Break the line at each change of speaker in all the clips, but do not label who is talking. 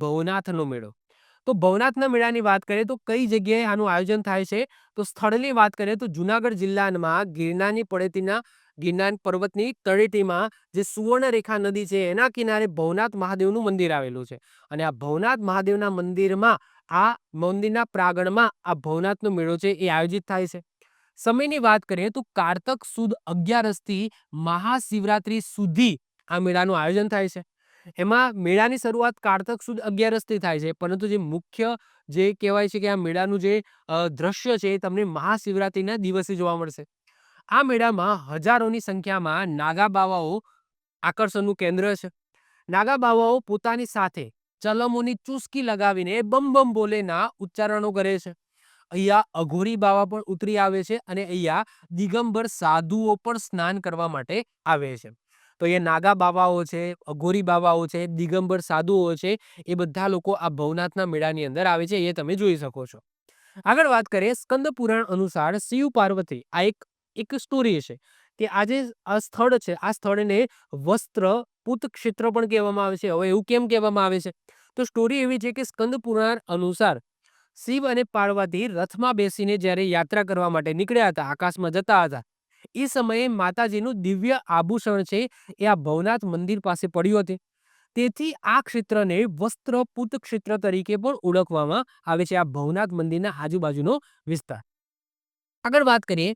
ભવનાથનો મેળો। તો ભવનાથના મેળાની વાત કરીએ તો કઈ જગ્યાએ આનું આયોજન થાય છે? તો સ્થળની વાત કરીએ તો જુનાગઢ જિલ્લામાં ગિરનારની પડેતીના ગિરનાર પર્વતની તળેટીમાં જે સુવર્ણરેખા નદી છે એના કિનારે ભવનાથ મહાદેવનું મંદિર આવેલું છે। અને આ ભવનાથ મહાદેવના મંદિરમાં આ મંદિરના પ્રાંગણમાં આ ભવનાથનો મેળો છે એ આયોજિત થાય છે। સમયની વાત કરીએ તો કારતક સુદ 11 થી મહાશિવરાત્રી સુધી આ મેળાનું આયોજન થાય છે। એમાં મેળાની શરૂઆત કારતક સુદ 11 થી થાય છે, પરંતુ જે મુખ્ય જે કહેવાય છે કે આ મેળાનું જે દ્રશ્ય છે એ તમને મહાશિવરાત્રીના દિવસે જોવા મળશે। આ મેળામાં હજારોની સંખ્યામાં નાગા બાવાઓ આકર્ષણનું કેન્દ્ર છે। નાગા બાવાઓ પોતાની સાથે ચલમોની ચુસ્કી લગાવીને બમ બમ બોલેના ઉચ્ચારણો કરે છે। અહીંયા અઘોરી બાવા પણ ઉતરી આવે છે અને અહીંયા દિગંબર સાધુઓ પણ સ્નાન કરવા માટે આવે છે। તો એ નાગા બાવાઓ છે, અઘોરી બાવાઓ છે, દિગંબર સાધુઓ છે, એ બધા લોકો આ ભવનાથના મેળાની અંદર આવે છે, એ તમે જોઈ શકો છો। આગળ વાત કરીએ સ્કંદ પુરાણ અનુસાર શિવ પાર્વતી આ એક સ્ટોરી છે કે આ જે આ સ્થળ છે આ સ્થળને વસ્ત્ર પુત ક્ષેત્ર પણ કહેવામાં આવે છે। હવે એવું કેમ કહેવામાં આવે છે? તો સ્ટોરી એવી છે કે સ્કંદ પુરાણ અનુસાર શિવ અને પાર્વતી રથમાં બેસીને જ્યારે યાત્રા કરવા માટે નીકળ્યા હતા, આકાશમાં જતા હતા, એ સમયે માતાજીનું દિવ્ય આભૂષણ છે એ આ ભવનાથ મંદિર પાસે પડ્યું હતું। તેથી આ ક્ષેત્રને વસ્ત્રપુત ક્ષેત્ર તરીકે પણ ઓળખવામાં આવે છે, આ ભવનાથ મંદિરના આજુબાજુનો વિસ્તાર। આગળ વાત કરીએ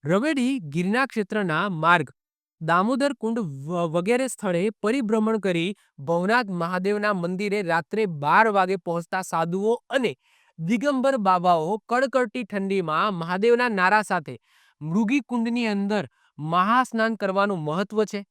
રવેડી ગિરનાર ક્ષેત્રના માર્ગ દામોદર કુંડ વગેરે સ્થળે પરિભ્રમણ કરી ભવનાથ મહાદેવના મંદિરે રાત્રે 12 વાગે પહોંચતા સાધુઓ અને દિગંબર બાબાઓ કડકડતી ઠંડીમાં મહાદેવના નારા સાથે મૃગી કુંડની અંદર મહાસ્નાન કરવાનું મહત્વ છે।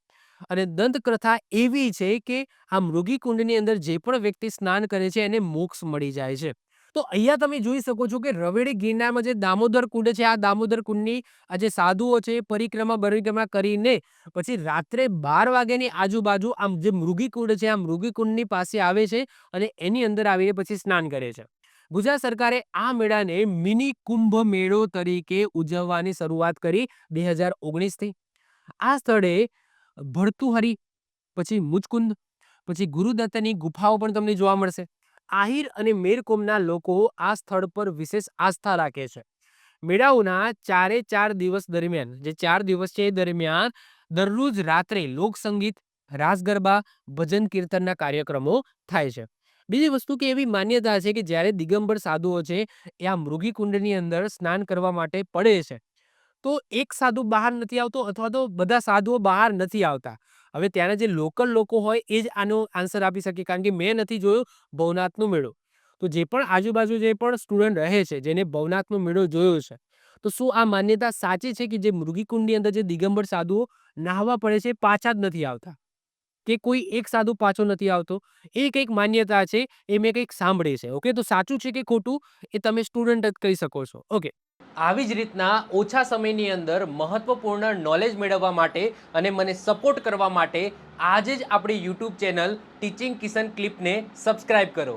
અને દંતકથા એવી છે કે આ મૃગી કુંડની અંદર જે પણ વ્યક્તિ સ્નાન કરે છે એને મોક્ષ મળી જાય છે। તો અહીંયા તમે જોઈ શકો છો કે રવેડી ગિરનારમાં જે દામોદર કુંડ છે આ દામોદર કુંડની આ જે સાધુઓ છે એ પરિક્રમા કરીને પછી રાત્રે 12 વાગ્યાની આજુબાજુ આમ જે મૃગી કુંડ છે આ મૃગી કુંડની પાસે આવે છે અને એની અંદર આવીને પછી સ્નાન કરે છે। ગુજરાત સરકારે આ મેળાને મિની કુંભ મેળો તરીકે ઉજવવાની શરૂઆત કરી 2019 થી। આ સ્થળે ભર્તુહરી, પછી મુચકુંદ, પછી ગુરુદત્તની ગુફાઓ પણ તમને જોવા મળશે। આહિર અને મેરકોમના લોકો આ સ્થળ પર વિશેષ આસ્થા રાખે છે। મેળાઓના 4 દિવસ દરમિયાન જે 4 દિવસ છે એ દરમિયાન દરરોજ રાત્રે લોકસંગીત, રાસ ગરબા, ભજન કીર્તનના કાર્યક્રમો થાય છે। બીજી વસ્તુ કે એવી માન્યતા છે કે જ્યારે દિગંબર સાધુઓ છે એ આ મૃગી કુંડની અંદર સ્નાન કરવા માટે પડે છે તો એક સાધુ બહાર નથી આવતો અથવા તો બધા સાધુઓ બહાર નથી આવતા। હવે ત્યાંના જે લોકલ લોકો હોય એ જ આનો આન્સર આપી શકે, કારણ કે મેં નથી જોયો ભવનાથનો મેળો। તો જે પણ આજુબાજુ જે પણ સ્ટુડન્ટ રહે છે જેને ભવનાથનો મેળો જોયો છે, તો શું આ માન્યતા સાચી છે કે જે મૃગી કુંડની અંદર જે દિગંબર સાધુઓ નાહવા પડે છે પાછા જ નથી આવતા, કે કોઈ એક સાધુ પાછો નથી આવતો? એ કંઈક માન્યતા છે, એ મેં કંઈક સાંભળી છે। ઓકે, તો સાચું છે કે ખોટું એ તમે સ્ટુડન્ટ જ કહી શકો છો। ઓકે, આવી જ રીતના ઓછા સમયની અંદર મહત્વપૂર્ણ નોલેજ મેળવવા માટે અને મને સપોર્ટ કરવા માટે આજે જ આપણી યુટ્યુબ ચેનલ ટીચિંગ કિશન ક્લિપને સબસ્ક્રાઇબ કરો।